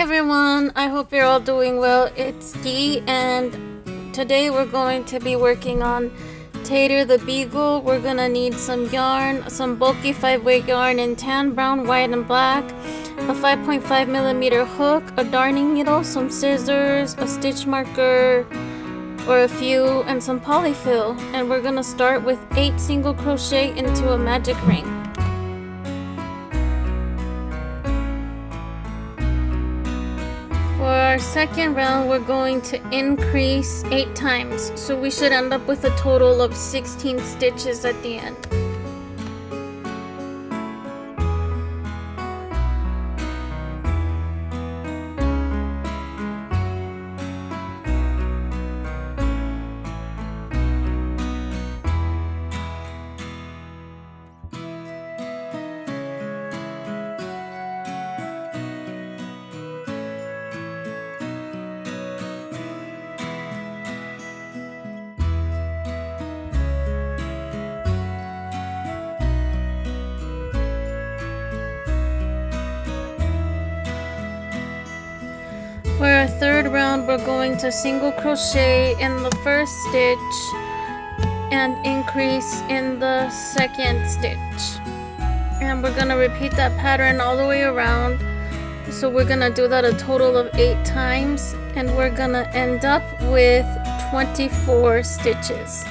everyone, I hope you're all doing well. It's Dee, and today we're going to be working on Tater the Beagle. We're gonna need some yarn, some bulky 5-weight yarn in tan, brown, white, and black, a 5.5mm hook, a darning needle, some scissors, a stitch marker or a few, and some polyfill. And we're gonna start with 8 single crochet into a magic ring. For our second round, we're going to increase 8 times, so we should end up with a total of 16 stitches at the end. For our third round, we're going to single crochet in the first stitch and increase in the second stitch. And we're gonna repeat that pattern all the way around. So we're gonna do that a total of 8 times, and we're gonna end up with 24 stitches.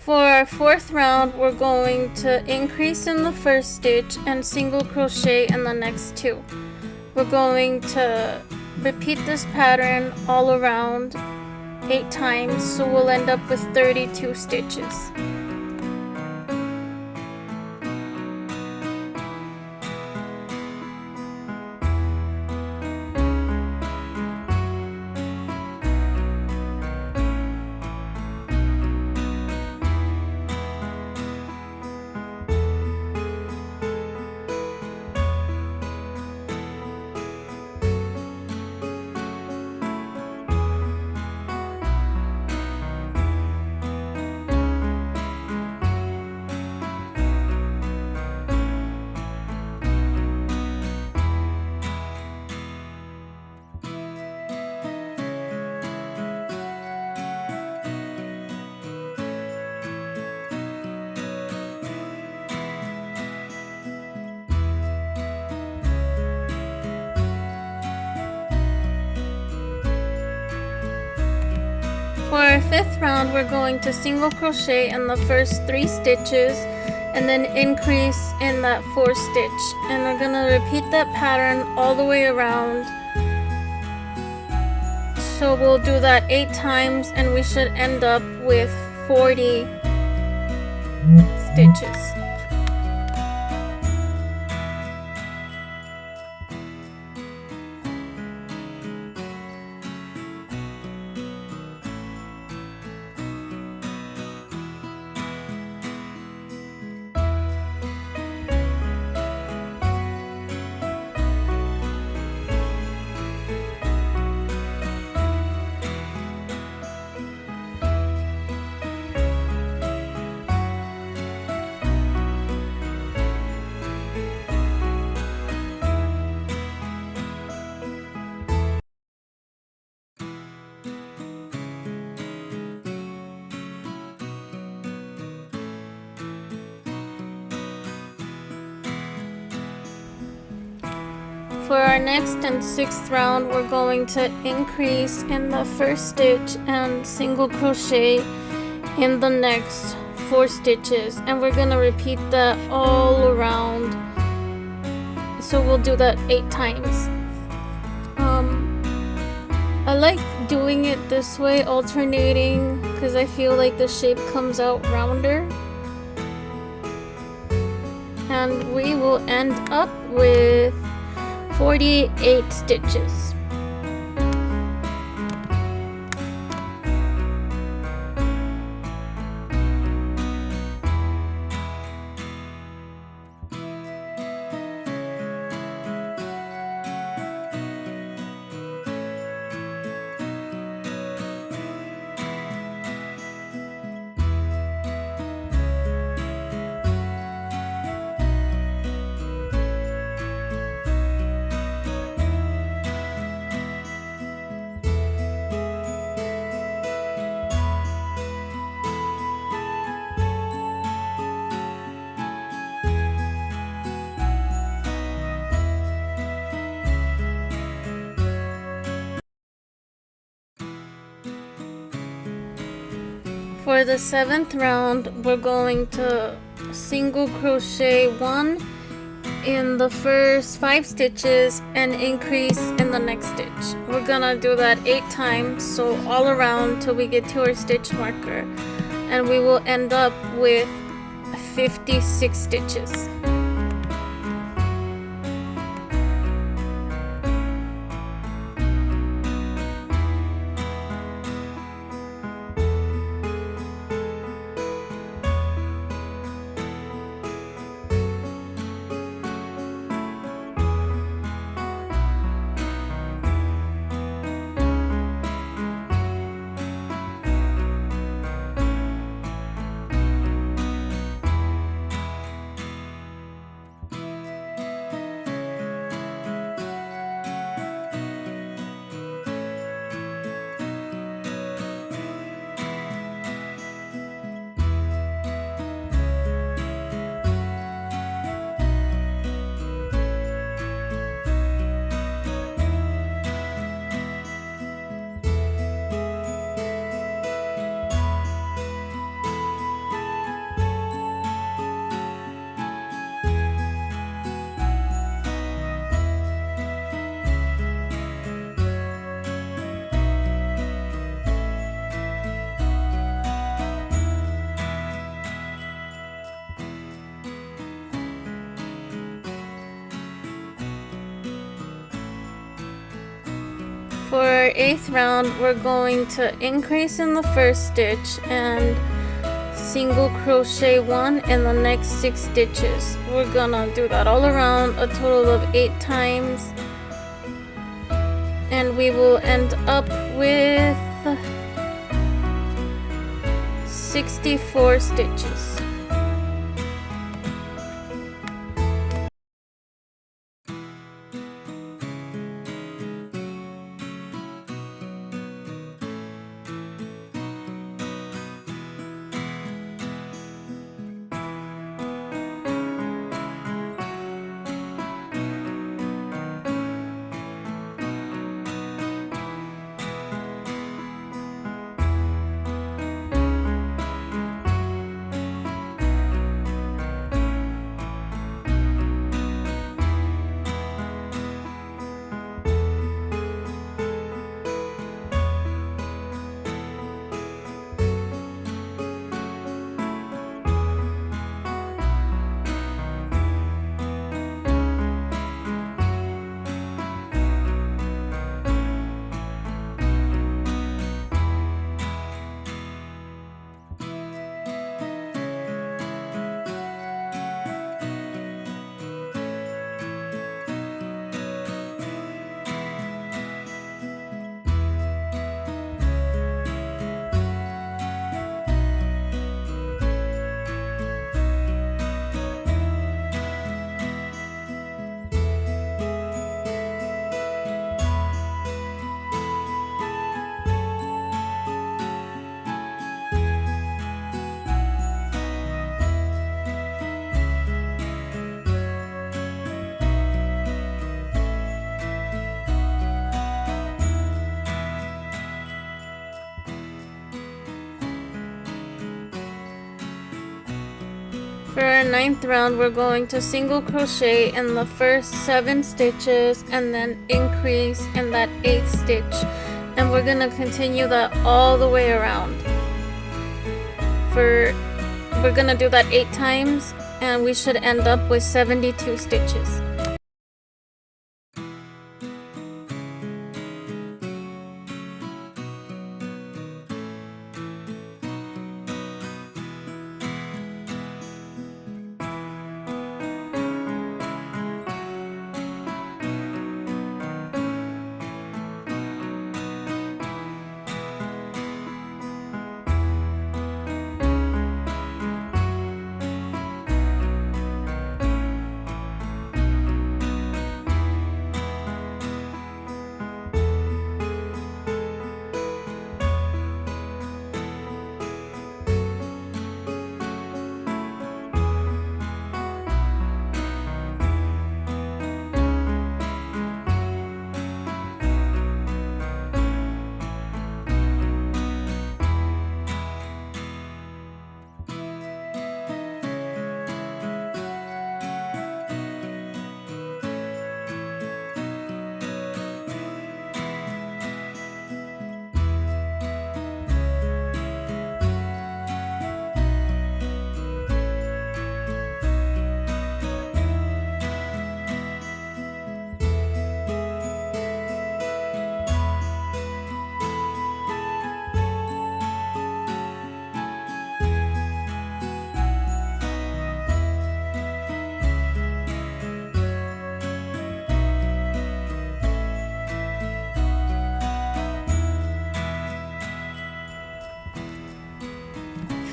For our fourth round, we're going to increase in the first stitch and single crochet in the next 2. We're going to repeat this pattern all around 8 times, so we'll end up with 32 stitches. For our fifth round, we're going to single crochet in the first 3 stitches and then increase in that 4th stitch. And we're going to repeat that pattern all the way around. So we'll do that 8 times, and we should end up with 40 stitches. For our next and 6th round, we're going to increase in the first stitch and single crochet in the next 4 stitches, and we're gonna repeat that all around. So we'll do that 8 times. I like doing it this way, alternating, because I feel like the shape comes out rounder. And we will end up with 48 stitches. For the 7th round, we're going to single crochet 1 in the first 5 stitches and increase in the next stitch. We're gonna do that 8 times, so all around till we get to our stitch marker, and we will end up with 56 stitches. For our 8th round, we're going to increase in the first stitch and single crochet 1 in the next 6 stitches. We're gonna do that all around a total of 8 times, and we will end up with 64 stitches. For our 9th round, we're going to single crochet in the first 7 stitches and then increase in that 8th stitch, and we're gonna continue that all the way around. We're gonna do that 8 times, and we should end up with 72 stitches.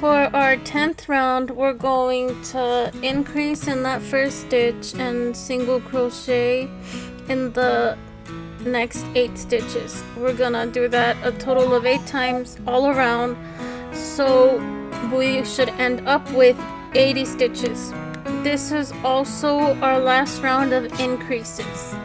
For our 10th round, we're going to increase in that first stitch and single crochet in the next 8 stitches. We're gonna do that a total of 8 times all around, so we should end up with 80 stitches. This is also our last round of increases.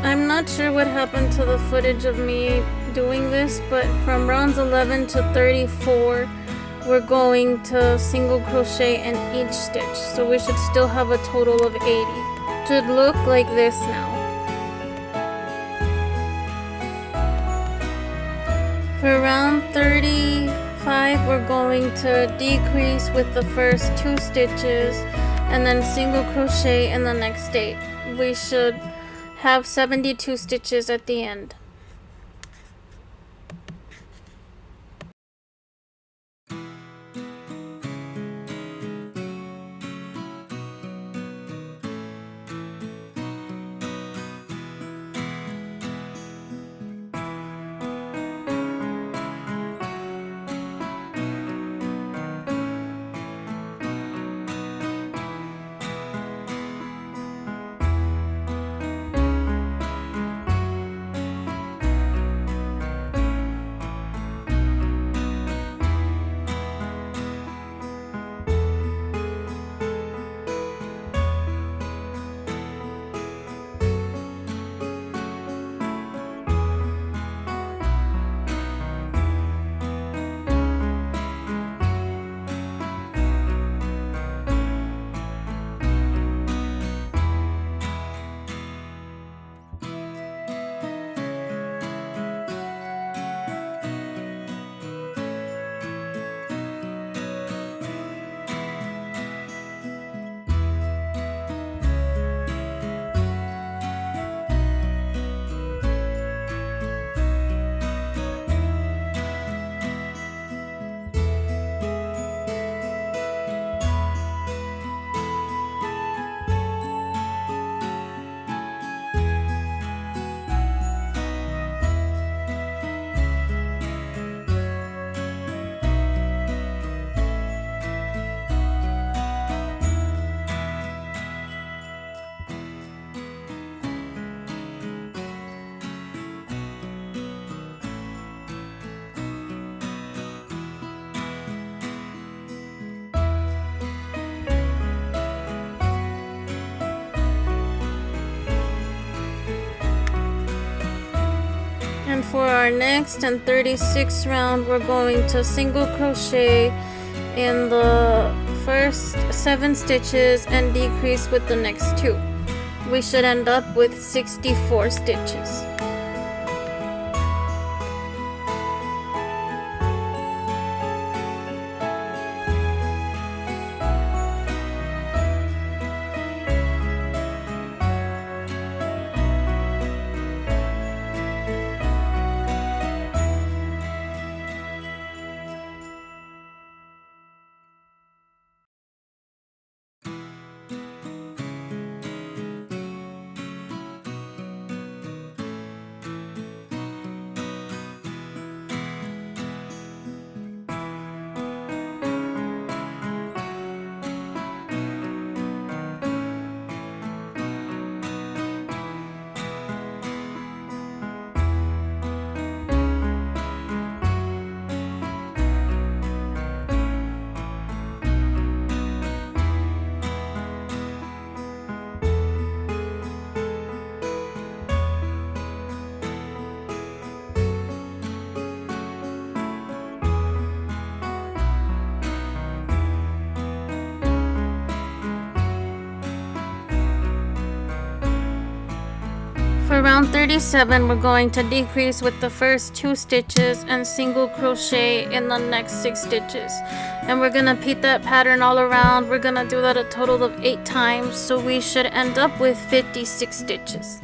I'm not sure what happened to the footage of me doing this, but from rounds 11 to 34, we're going to single crochet in each stitch, so we should still have a total of 80. Should look like this now. For round 35, we're going to decrease with the first 2 stitches and then single crochet in the next 8. We should have 72 stitches at the end. And for our next and 36th round, we're going to single crochet in the first 7 stitches and decrease with the next 2. We should end up with 64 stitches. For round 37, we're going to decrease with the first 2 stitches and single crochet in the next 6 stitches. And we're going to repeat that pattern all around. We're going to do that a total of 8 times, so we should end up with 56 stitches.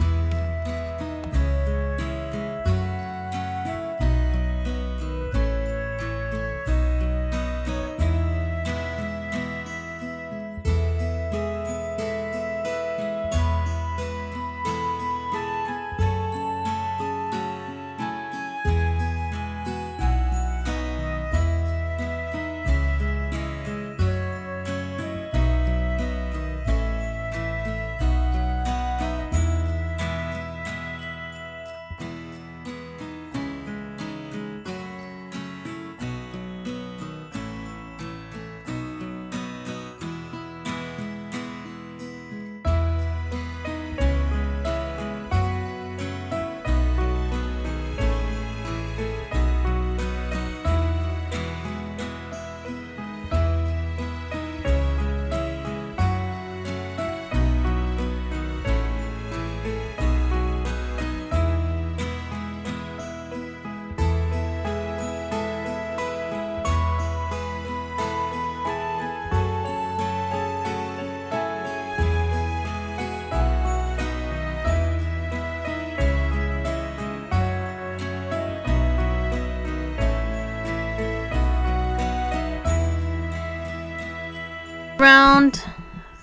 Round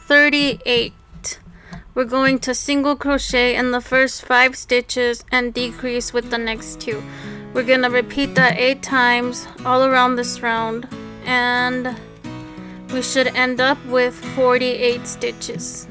38, we're going to single crochet in the first 5 stitches and decrease with the next 2. We're going to repeat that 8 times all around this round, and we should end up with 48 stitches.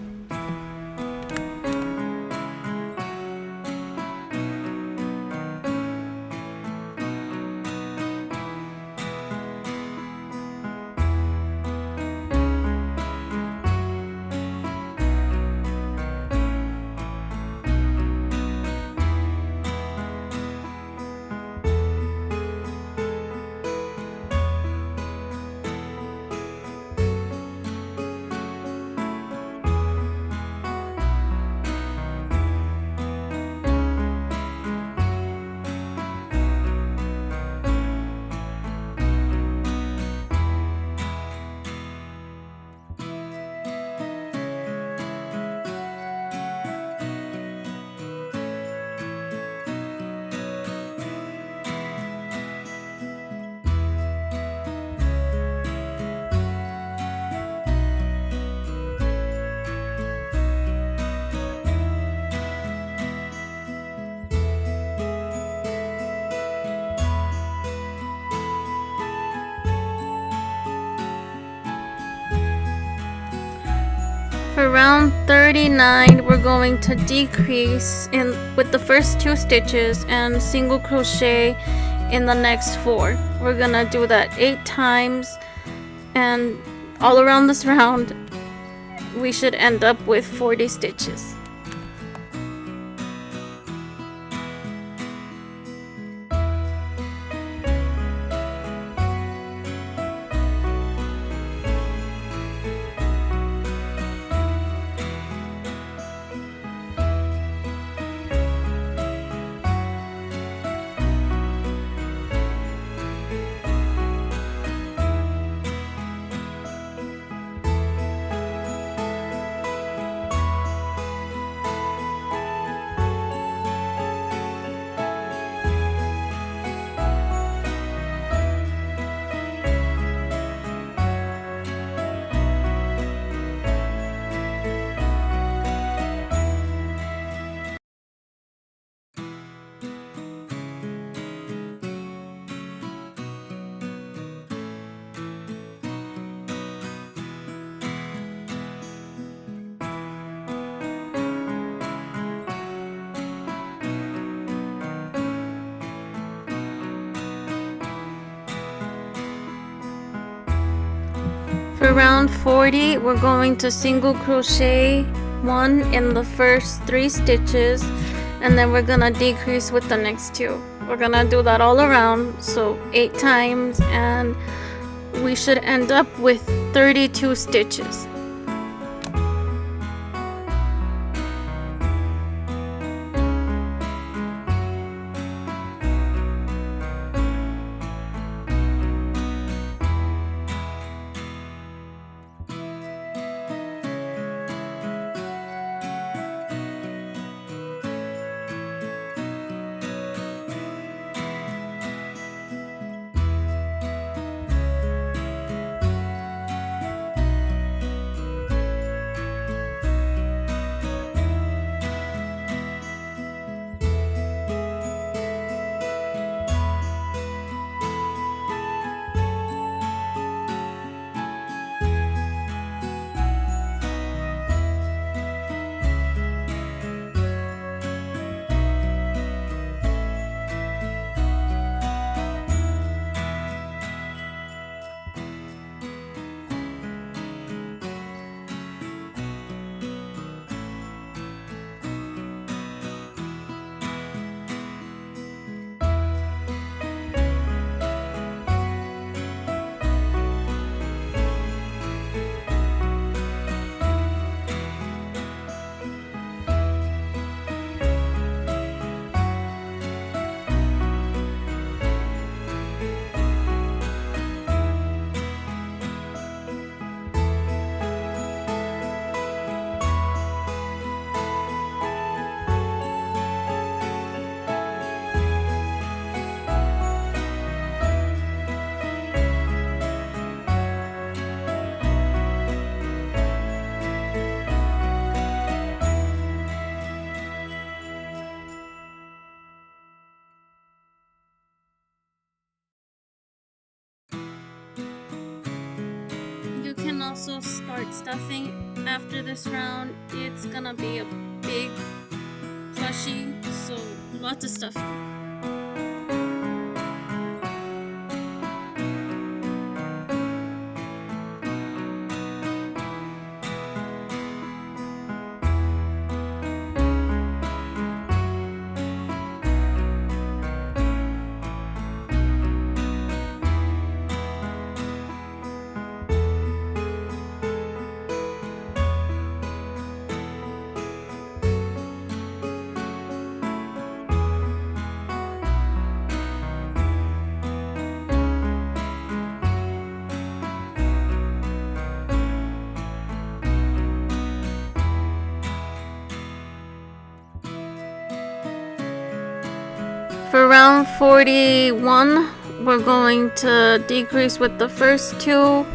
For round 39, we're going to decrease with the first 2 stitches and single crochet in the next 4. We're gonna do that 8 times, and all around this round we should end up with 40 stitches. For round 40, we're going to single crochet 1 in the first 3 stitches, and then we're gonna decrease with the next 2. We're gonna do that all around, so 8 times, and we should end up with 32 stitches. also start stuffing after this round. It's gonna be a big plushie, so lots of stuffing. For round 41, we're going to decrease with the first 2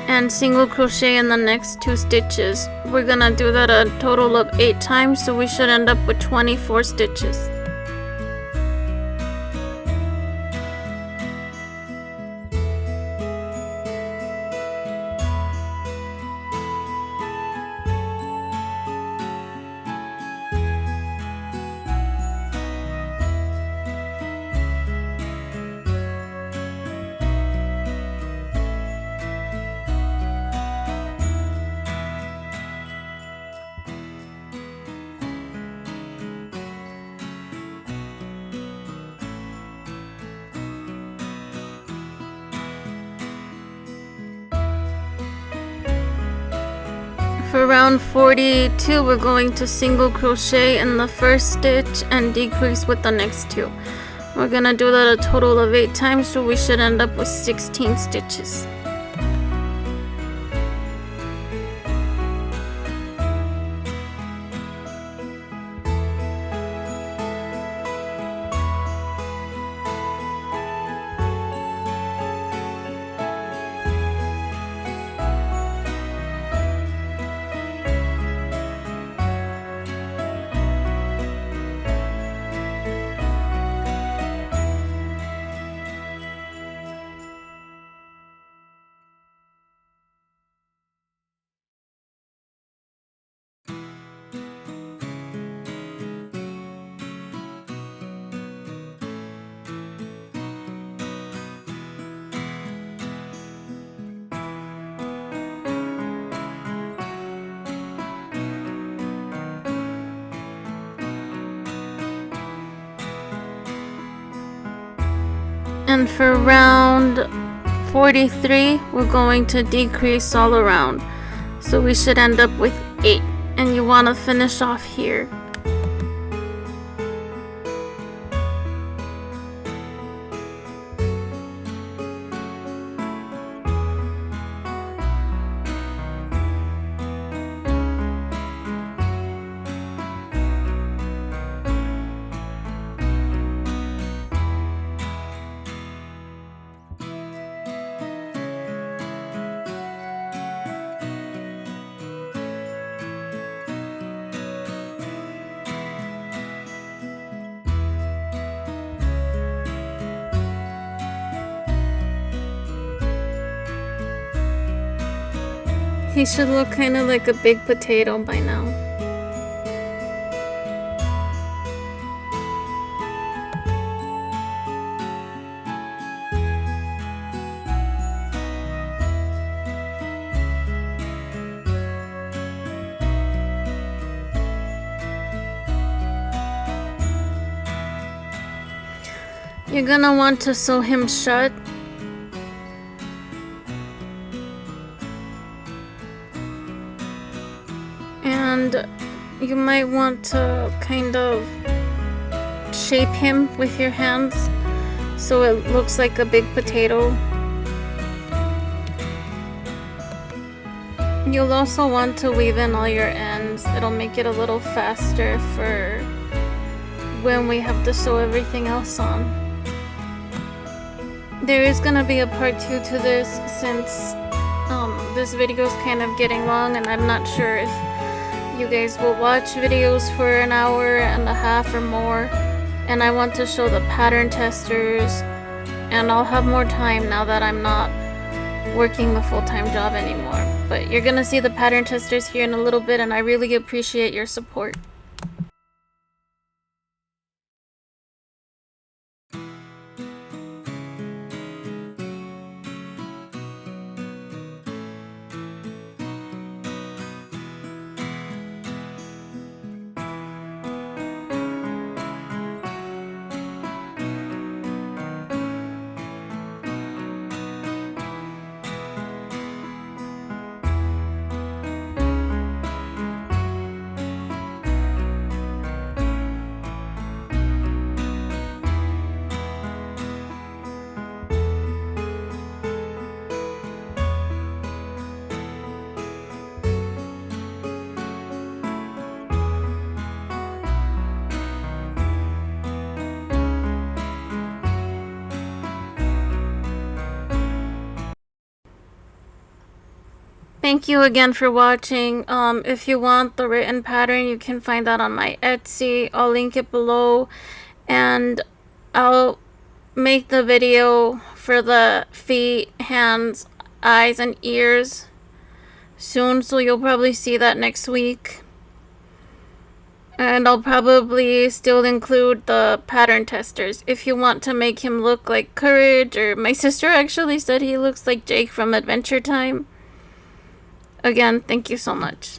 and single crochet in the next 2 stitches. We're gonna do that a total of 8 times, so we should end up with 24 stitches. For round 42, we're going to single crochet in the first stitch and decrease with the next 2. We're gonna do that a total of 8 times, so we should end up with 16 stitches. And for round 43, we're going to decrease all around. So we should end up with 8. And you want to finish off here. He should look kind of like a big potato by now. You're gonna want to sew him shut. And you might want to kind of shape him with your hands so it looks like a big potato. You'll also want to weave in all your ends. It'll make it a little faster for when we have to sew everything else on. There is gonna be a part 2 to this since this video is kind of getting long, and I'm not sure if you guys will watch videos for an hour and a half or more. And I want to show the pattern testers, and I'll have more time now that I'm not working the full-time job anymore. But you're gonna see the pattern testers here in a little bit, and I really appreciate your support. Thank you again for watching. If you want the written pattern, you can find that on my Etsy. I'll link it below, and I'll make the video for the feet, hands, eyes, and ears soon, so you'll probably see that next week. And I'll probably still include the pattern testers if you want to make him look like Courage, or my sister actually said he looks like Jake from Adventure Time. Again, thank you so much.